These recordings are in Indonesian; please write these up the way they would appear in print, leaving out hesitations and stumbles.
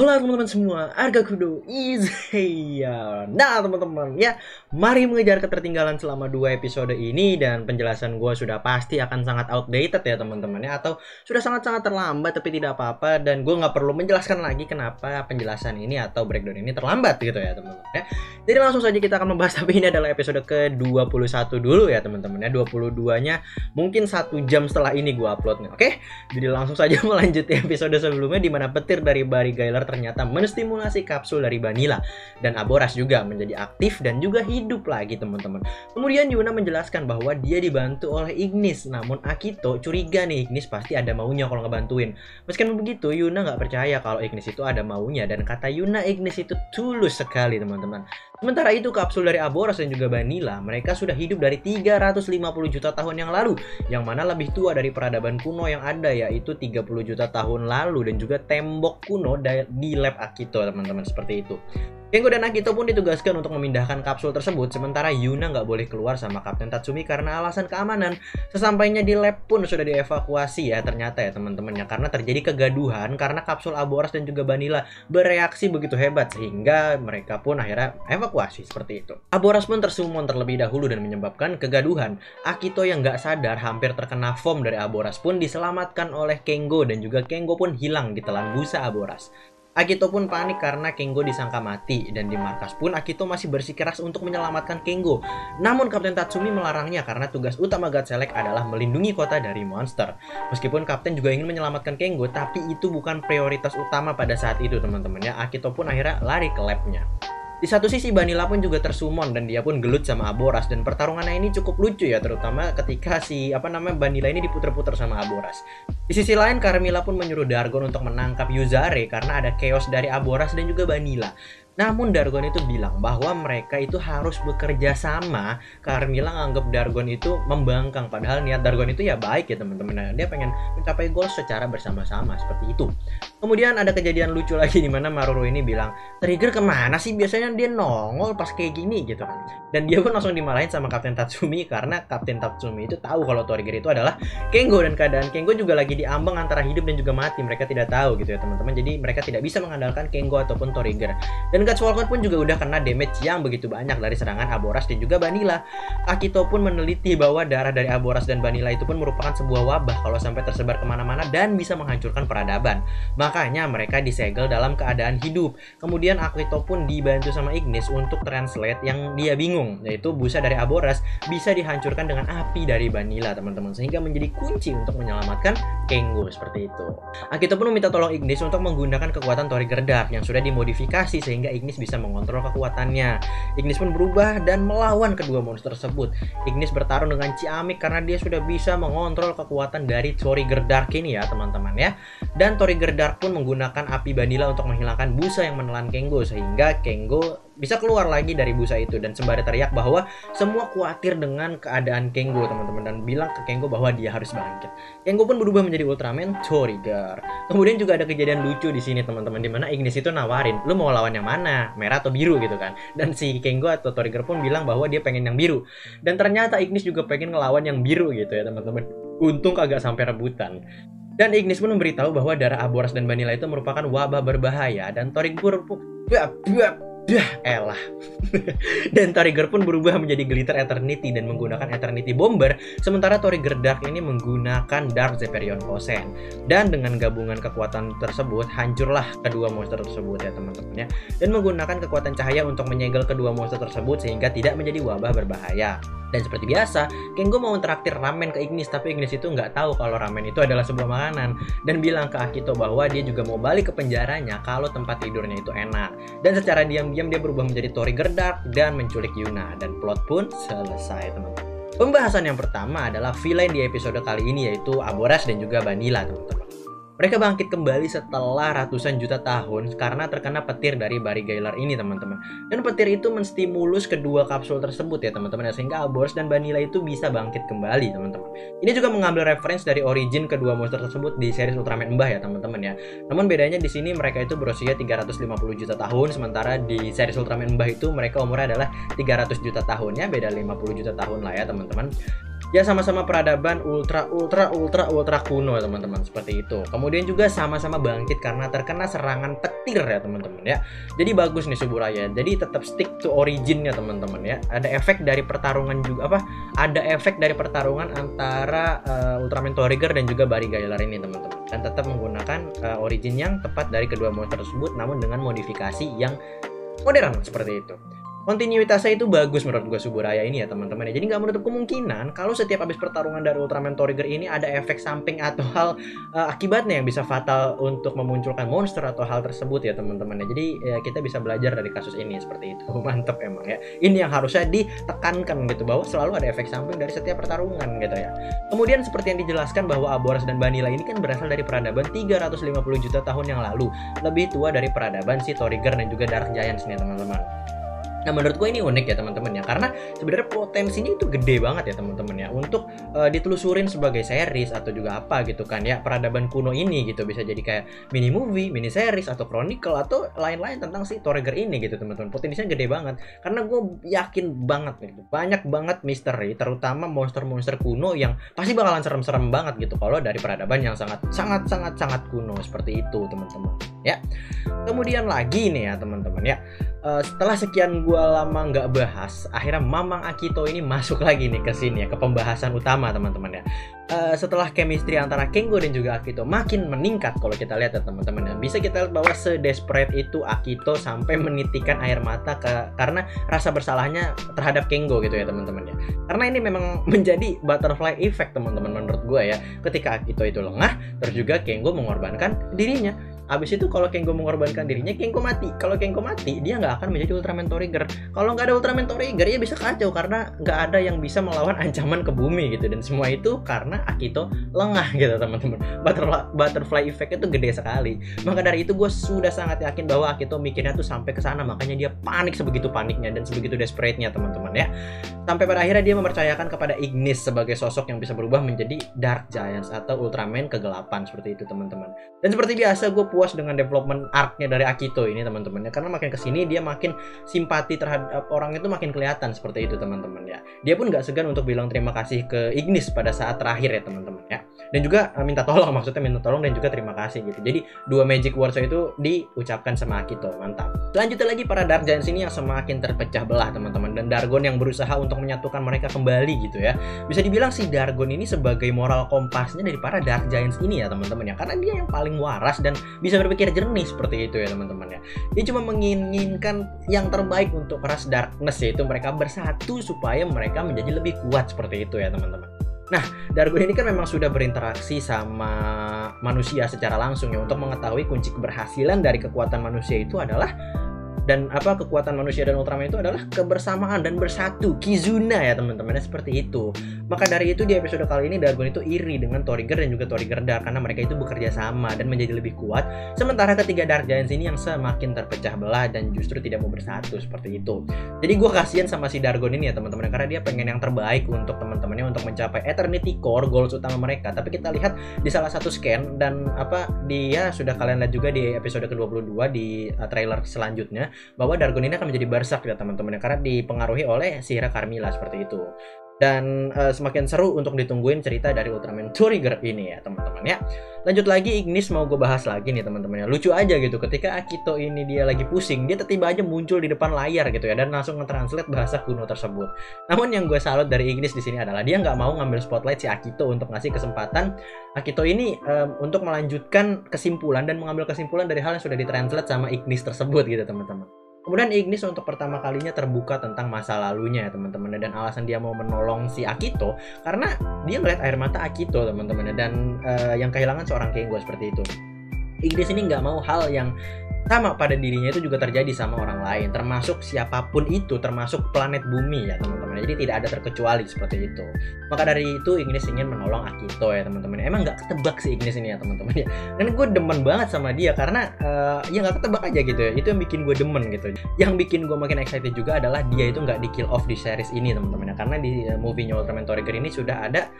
Halo teman-teman semua, Arga Kudo is here. Nah teman-teman ya, mari mengejar ketertinggalan selama 2 episode ini. Dan penjelasan gue sudah pasti akan sangat outdated ya teman-teman ya, atau sudah sangat-sangat terlambat, tapi tidak apa-apa. Dan gue nggak perlu menjelaskan lagi kenapa penjelasan ini atau breakdown ini terlambat gitu ya teman-teman ya. Jadi langsung saja kita akan membahas, tapi ini adalah episode ke-21 dulu ya teman-teman ya. 22-nya mungkin 1 jam setelah ini gue uploadnya. Oke, jadi langsung saja melanjuti episode sebelumnya, di mana petir dari Barry Gayler ternyata menstimulasi kapsul dari Vanilla, dan Aboras juga menjadi aktif dan juga hidup lagi teman-teman. Kemudian Yuna menjelaskan bahwa dia dibantu oleh Ignis, namun Akito curiga nih Ignis pasti ada maunya kalau ngebantuin. Meskipun begitu, Yuna nggak percaya kalau Ignis itu ada maunya, dan kata Yuna Ignis itu tulus sekali teman-teman. Sementara itu kapsul dari Aboras dan juga Vanilla, mereka sudah hidup dari 350 juta tahun yang lalu, yang mana lebih tua dari peradaban kuno yang ada, yaitu 30 juta tahun lalu, dan juga tembok kuno di lab Akito teman-teman, seperti itu. Kengo dan Akito pun ditugaskan untuk memindahkan kapsul tersebut, sementara Yuna nggak boleh keluar sama Kapten Tatsumi karena alasan keamanan. Sesampainya di lab pun sudah dievakuasi ya ternyata ya teman-teman ya, karena terjadi kegaduhan karena kapsul Aboras dan juga Vanilla bereaksi begitu hebat sehingga mereka pun akhirnya evakuasi seperti itu. Aboras pun tersummon terlebih dahulu dan menyebabkan kegaduhan. Akito yang nggak sadar hampir terkena foam dari Aboras pun diselamatkan oleh Kengo, dan juga Kengo pun hilang di telan busa Aboras. Akito pun panik karena Kengo disangka mati, dan di markas pun Akito masih bersikeras untuk menyelamatkan Kengo. Namun Kapten Tatsumi melarangnya karena tugas utama God Select adalah melindungi kota dari monster. Meskipun Kapten juga ingin menyelamatkan Kengo, tapi itu bukan prioritas utama pada saat itu teman-teman ya. Akito pun akhirnya lari ke labnya. Di satu sisi Vanilla pun juga tersummon dan dia pun gelut sama Aboras, dan pertarungannya ini cukup lucu ya, terutama ketika Vanilla ini diputer-puter sama Aboras. Di sisi lain Carmilla pun menyuruh Dargon untuk menangkap Yuzare karena ada chaos dari Aboras dan juga Vanilla. Namun Dargon itu bilang bahwa mereka itu harus bekerja sama. Carmilla nganggep Dargon itu membangkang, padahal niat Dargon itu ya baik ya teman-teman. Dia pengen mencapai goal secara bersama-sama seperti itu. Kemudian ada kejadian lucu lagi di mana Maruru ini bilang, "Trigger kemana sih? Biasanya dia nongol pas kayak gini gitu kan." Dan dia pun langsung dimarahin sama Kapten Tatsumi karena Kapten Tatsumi itu tahu kalau Trigger itu adalah Kengo, dan keadaan Kengo juga lagi diambang antara hidup dan juga mati. Mereka tidak tahu gitu ya teman-teman. Jadi mereka tidak bisa mengandalkan Kengo ataupun Trigger. Dan Gutswalker pun juga udah kena damage yang begitu banyak dari serangan Aboras dan juga Vanilla. Akito pun meneliti bahwa darah dari Aboras dan Vanilla itu pun merupakan sebuah wabah kalau sampai tersebar kemana-mana dan bisa menghancurkan peradaban. Makanya mereka disegel dalam keadaan hidup. Kemudian Akito pun dibantu sama Ignis untuk translate yang dia bingung, yaitu busa dari Aboras bisa dihancurkan dengan api dari Vanilla teman-teman, sehingga menjadi kunci untuk menyelamatkan Kengo seperti itu. Akito pun meminta tolong Ignis untuk menggunakan kekuatan Trigger Dark yang sudah dimodifikasi sehingga Ignis bisa mengontrol kekuatannya. Ignis pun berubah dan melawan kedua monster tersebut. Ignis bertarung dengan Ciamik karena dia sudah bisa mengontrol kekuatan dari Trigger Dark ini ya teman-teman ya. Dan Trigger Dark pun menggunakan api Vanilla untuk menghilangkan busa yang menelan Kengo, sehingga Kengo bisa keluar lagi dari busa itu, dan sembari teriak bahwa semua khawatir dengan keadaan Kengo teman-teman, dan bilang ke Kengo bahwa dia harus bangkit. Kengo pun berubah menjadi Ultraman Trigger. Kemudian juga ada kejadian lucu di sini teman-teman, di mana Ignis itu nawarin, "Lu mau lawan yang mana? Merah atau biru?" gitu kan. Dan si Kengo atau Trigger pun bilang bahwa dia pengen yang biru. Dan ternyata Ignis juga pengen ngelawan yang biru gitu ya teman-teman. Untung kagak sampai rebutan. Dan Ignis pun memberitahu bahwa darah Aboras dan Vanilla itu merupakan wabah berbahaya, dan Trigger pun dan Trigger pun berubah menjadi Glitter Eternity dan menggunakan Eternity Bomber, sementara Trigger Dark ini menggunakan Dark Zeperion Kosen. Dan dengan gabungan kekuatan tersebut hancurlah kedua monster tersebut ya teman-teman ya, dan menggunakan kekuatan cahaya untuk menyegel kedua monster tersebut sehingga tidak menjadi wabah berbahaya. Dan seperti biasa, Kengo mau traktir ramen ke Ignis, tapi Ignis itu nggak tahu kalau ramen itu adalah sebuah makanan, dan bilang ke Akito bahwa dia juga mau balik ke penjaranya kalau tempat tidurnya itu enak. Dan secara diam-diam dia berubah menjadi Trigger Dark dan menculik Yuna, dan plot pun selesai teman-teman. Pembahasan yang pertama adalah villain di episode kali ini, yaitu Aboras dan juga Vanilla teman-teman. Mereka bangkit kembali setelah ratusan juta tahun karena terkena petir dari Barry Gayler ini teman-teman. Dan petir itu menstimulus kedua kapsul tersebut ya teman-teman, sehingga Aboras dan Vanilla itu bisa bangkit kembali teman-teman. Ini juga mengambil reference dari origin kedua monster tersebut di series Ultraman Mbah ya teman-teman ya. Namun bedanya di sini mereka itu berusia 350 juta tahun, sementara di series Ultraman Mbah itu mereka umurnya adalah 300 juta tahun ya, beda 50 juta tahun lah ya teman-teman. Ya sama-sama peradaban ultra kuno teman-teman, seperti itu. Kemudian juga sama-sama bangkit karena terkena serangan petir ya teman-teman ya. Jadi bagus nih Suburaya. Jadi tetap stick to originnya teman-teman ya. Ada efek dari pertarungan juga ada efek dari pertarungan antara Ultraman Trigger dan juga Barrigailar ini teman-teman. Dan tetap menggunakan origin yang tepat dari kedua monster tersebut, namun dengan modifikasi yang modern seperti itu. Kontinuitasnya itu bagus menurut gue Suburaya ini ya teman-teman ya. Jadi nggak menutup kemungkinan kalau setiap habis pertarungan dari Ultraman Trigger ini ada efek samping atau hal akibatnya yang bisa fatal untuk memunculkan monster atau hal tersebut ya teman-teman ya. Jadi ya, kita bisa belajar dari kasus ini seperti itu. Mantep emang ya. Ini yang harusnya ditekankan gitu, bahwa selalu ada efek samping dari setiap pertarungan gitu ya. Kemudian seperti yang dijelaskan bahwa Aboras dan Vanilla ini kan berasal dari peradaban 350 juta tahun yang lalu, lebih tua dari peradaban si Trigger dan juga Dark Giants nih teman-teman. Nah menurut gue ini unik ya teman-teman ya, karena sebenarnya potensinya itu gede banget ya teman-teman ya untuk ditelusurin sebagai series atau juga apa gitu kan ya, peradaban kuno ini gitu. Bisa jadi kayak mini movie, mini series atau chronicle atau lain-lain tentang si Trigger ini gitu teman-teman. Potensinya gede banget karena gue yakin banget gitu, banyak banget misteri, terutama monster-monster kuno yang pasti bakalan serem-serem banget gitu kalau dari peradaban yang sangat kuno seperti itu teman-teman ya. Kemudian lagi nih ya teman-teman ya, setelah sekian gua lama nggak bahas, akhirnya Mamang Akito ini masuk lagi nih ke sini ya, ke pembahasan utama teman-teman ya. Setelah chemistry antara Kengo dan juga Akito makin meningkat kalau kita lihat ya teman-teman ya, bisa kita lihat bahwa sedesperate itu Akito sampai menitikan air mata karena rasa bersalahnya terhadap Kengo gitu ya teman-teman ya. Karena ini memang menjadi butterfly effect teman-teman menurut gua ya, ketika Akito itu lengah terus juga Kengo mengorbankan dirinya. Abis itu kalau Kengo mengorbankan dirinya, Kengo mati. Kalau Kengo mati, dia nggak akan menjadi Ultraman Trigger. Kalau nggak ada Ultraman Trigger, ya bisa kacau karena nggak ada yang bisa melawan ancaman ke bumi gitu. Dan semua itu karena Akito lengah gitu teman-teman. Butterfly effect itu gede sekali. Maka dari itu gue sudah sangat yakin bahwa Akito mikirnya tuh sampai ke sana. Makanya dia panik sebegitu paniknya dan sebegitu desperate-nya teman-teman ya. Sampai pada akhirnya dia mempercayakan kepada Ignis sebagai sosok yang bisa berubah menjadi Dark Giants atau Ultraman kegelapan seperti itu teman-teman. Dan seperti biasa gue puas dengan development arc-nya dari Akito ini teman-teman ya, karena makin kesini dia makin simpati terhadap orang itu makin kelihatan seperti itu teman-teman ya. Dia pun nggak segan untuk bilang terima kasih ke Ignis pada saat terakhir ya teman-teman ya, dan juga minta tolong dan juga terima kasih gitu. Jadi dua magic words itu diucapkan sama Akito. Mantap. Selanjutnya lagi para Dark Giants ini yang semakin terpecah belah teman-teman, dan Dargon yang berusaha untuk menyatukan mereka kembali gitu ya. Bisa dibilang si Dargon ini sebagai moral kompasnya dari para Dark Giants ini ya teman-teman ya, karena dia yang paling waras dan bisa berpikir jernih seperti itu ya teman-teman ya. Dia cuma menginginkan yang terbaik untuk ras Darkness, yaitu mereka bersatu supaya mereka menjadi lebih kuat seperti itu ya teman-teman. Nah, Dargon ini kan memang sudah berinteraksi sama manusia secara langsung ya, untuk mengetahui kunci keberhasilan dari kekuatan manusia itu adalah kekuatan manusia dan Ultraman itu adalah kebersamaan dan bersatu, Kizuna ya teman-teman, seperti itu. Maka dari itu di episode kali ini Dargon itu iri dengan Trigger dan juga Trigger Dark karena mereka itu bekerja sama dan menjadi lebih kuat, sementara ketiga Dark Giants ini yang semakin terpecah belah dan justru tidak mau bersatu seperti itu. Jadi gue kasihan sama si Dargon ini ya teman-teman, karena dia pengen yang terbaik untuk teman-temannya untuk mencapai Eternity Core, goals utama mereka. Tapi kita lihat di salah satu scan dan dia sudah kalian lihat juga di episode ke-22 di trailer selanjutnya, bahwa Dargon ini akan menjadi Berserk ya teman-teman, karena dipengaruhi oleh sihir Carmilla seperti itu. Dan semakin seru untuk ditungguin cerita dari Ultraman Trigger ini ya teman-teman ya. Lanjut lagi, Ignis mau gue bahas lagi nih teman-teman ya. Lucu aja gitu, ketika Akito ini dia lagi pusing, dia tiba-tiba aja muncul di depan layar gitu ya, dan langsung nge-translate bahasa kuno tersebut. Namun yang gue salut dari Ignis di sini adalah dia nggak mau ngambil spotlight si Akito untuk ngasih kesempatan Akito ini untuk melanjutkan kesimpulan dan mengambil kesimpulan dari hal yang sudah ditranslate sama Ignis tersebut gitu teman-teman. Kemudian Ignis untuk pertama kalinya terbuka tentang masa lalunya ya teman-teman, dan alasan dia mau menolong si Akito karena dia ngeliat air mata Akito teman-teman, dan yang kehilangan seorang Kengo seperti itu. Ignis ini nggak mau hal yang sama pada dirinya itu juga terjadi sama orang lain, termasuk siapapun itu, termasuk planet bumi ya teman-teman. Jadi tidak ada terkecuali seperti itu. Maka dari itu Ignis ingin menolong Akito ya teman-teman. Emang nggak ketebak si Ignis ini ya teman-teman ya. Dan gue demen banget sama dia karena ya nggak ketebak aja gitu ya. Itu yang bikin gue demen gitu. Yang bikin gue makin excited juga adalah dia itu nggak di kill off di series ini teman-teman ya. Karena di movie-nya Ultraman Trigger ini sudah ada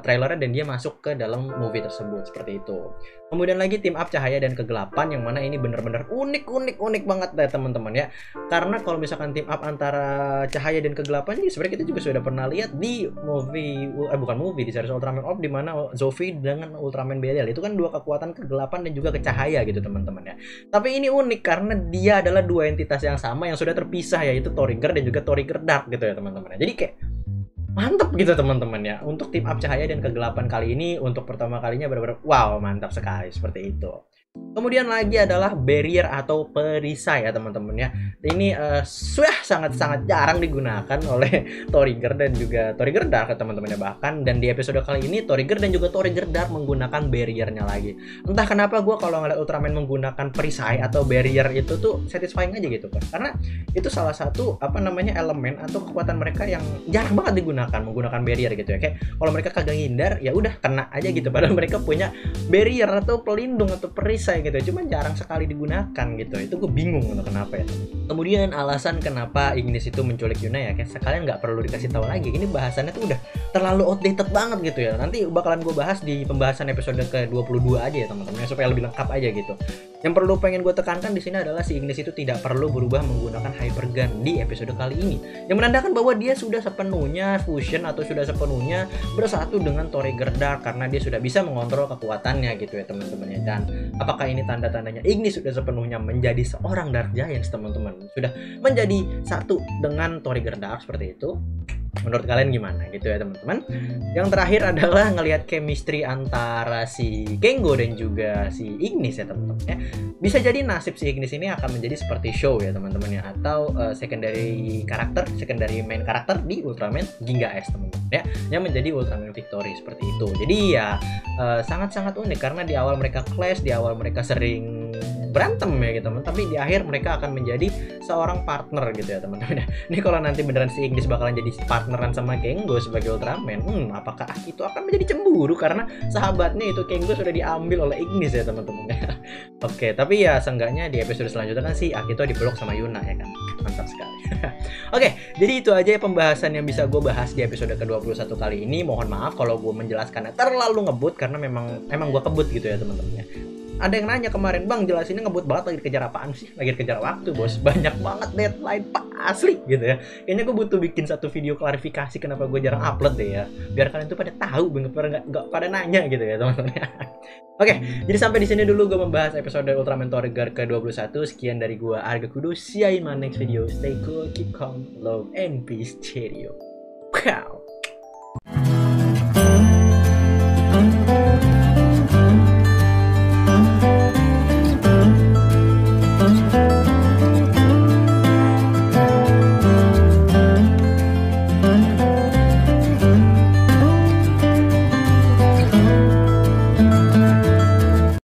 trailernya dan dia masuk ke dalam movie tersebut seperti itu. Kemudian lagi team up cahaya dan kegelapan, yang mana ini bener-bener unik banget deh teman-teman ya. Karena kalau misalkan team up antara cahaya dan kegelapan ini sebenarnya kita juga sudah pernah lihat di bukan movie, di series Ultraman Orb, di mana Zoe dengan Ultraman Beryl itu kan dua kekuatan kegelapan dan juga kecahaya gitu teman-teman ya. Tapi ini unik karena dia adalah dua entitas yang sama yang sudah terpisah, yaitu Torrigger dan juga Torrigger Dark gitu ya teman-teman ya. Jadi kayak mantap gitu teman-teman ya, untuk team up cahaya dan kegelapan kali ini untuk pertama kalinya benar-benar wow, mantap sekali seperti itu. Kemudian lagi adalah barrier atau perisai ya teman-teman ya. Ini sudah sangat-sangat jarang digunakan oleh Torrigger dan juga Torrigger Dark ya teman-teman ya. Bahkan dan di episode kali ini Torrigger dan juga Torrigger Dark menggunakan barriernya lagi. Entah kenapa gue kalau ngeliat Ultraman menggunakan perisai atau barrier itu tuh satisfying aja gitu kan. Karena itu salah satu elemen atau kekuatan mereka yang jarang banget digunakan, menggunakan barrier gitu ya. Kayak kalau mereka kagak ngindar ya udah kena aja gitu. Padahal mereka punya barrier atau pelindung atau perisai gitu, cuman jarang sekali digunakan gitu. Itu gue bingung kenapa ya. Kemudian alasan kenapa Ignis itu menculik Yuna ya, kayak sekalian nggak perlu dikasih tahu lagi. Ini bahasannya tuh udah terlalu outdated banget gitu ya. Nanti bakalan gue bahas di pembahasan episode ke-22 aja ya teman-teman ya, supaya lebih lengkap aja gitu. Yang perlu pengen gue tekankan di sini adalah si Ignis itu tidak perlu berubah menggunakan Hypergun di episode kali ini, yang menandakan bahwa dia sudah sepenuhnya fusion atau sudah sepenuhnya bersatu dengan Torrigger Dark karena dia sudah bisa mengontrol kekuatannya gitu ya teman-teman ya. Dan apakah ini tanda-tandanya Ignis sudah sepenuhnya menjadi seorang Dark Giants teman-teman, sudah menjadi satu dengan Torrigger Dark seperti itu? Menurut kalian gimana gitu ya teman-teman? Yang terakhir adalah ngelihat chemistry antara si Kengo dan juga si Ignis ya teman-teman ya. Bisa jadi nasib si Ignis ini akan menjadi seperti Show ya teman-teman ya, atau secondary main karakter di Ultraman Ginga S teman-teman ya, yang menjadi Ultraman Victory seperti itu. Jadi ya sangat-sangat unik karena di awal mereka clash, di awal mereka sering berantem ya gitu, tapi di akhir mereka akan menjadi seorang partner gitu ya teman-teman. Ini kalau nanti beneran si Ignis bakalan jadi partneran sama Kengo sebagai Ultraman, apakah itu akan menjadi cemburu karena sahabatnya itu Kengo sudah diambil oleh Ignis ya teman-teman. Oke, tapi ya seenggaknya di episode selanjutnya kan si Akito dipeluk sama Yuna ya kan. Mantap sekali. Oke, jadi itu aja ya pembahasan yang bisa gue bahas di episode ke-21 kali ini. Mohon maaf kalau gue menjelaskannya terlalu ngebut karena memang gue kebut gitu ya teman-teman ya. Ada yang nanya kemarin, bang jelasinnya ngebut banget, lagi dikejar apaan sih? Lagi dikejar waktu bos, banyak banget deadline pak, asli gitu ya. Kayaknya gue butuh bikin satu video klarifikasi kenapa gue jarang upload deh ya, biar kalian tuh pada tahu, nggak pada nanya gitu ya teman-teman. Oke, jadi sampai di sini dulu gue membahas episode Ultraman Torrigger ke-21. Sekian dari gue Arga Kudo, see you in my next video. Stay cool, keep calm, love and peace, cheerio. Wow.